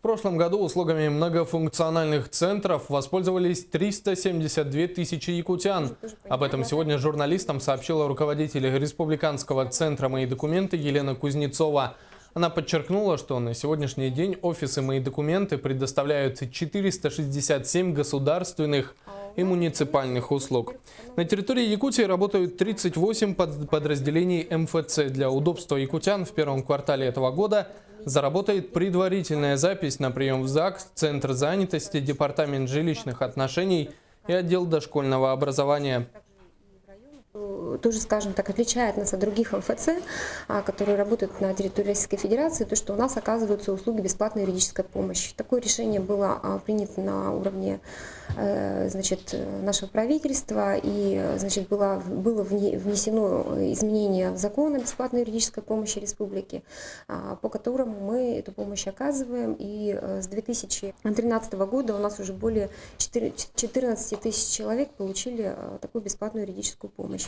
прошлом году услугами многофункциональных центров воспользовались 372 тысячи якутян. Об этом сегодня журналистам сообщила руководитель Республиканского центра «Мои документы» Елена Кузнецова. Она подчеркнула, что на сегодняшний день офисы «Мои документы» предоставляют 467 государственных и муниципальных услуг. На территории Якутии работают 38 подразделений МФЦ. Для удобства якутян в первом квартале этого года заработает предварительная запись на прием в ЗАГС, Центр занятости, Департамент жилищных отношений и отдел дошкольного образования. Тоже, скажем так, отличает нас от других МФЦ, которые работают на территории Российской Федерации, то, что у нас оказываются услуги бесплатной юридической помощи. Такое решение было принято на уровне нашего правительства, и было внесено изменение в закон о бесплатной юридической помощи республики, по которому мы эту помощь оказываем. И с 2013 года у нас уже более 14 тысяч человек получили такую бесплатную юридическую помощь.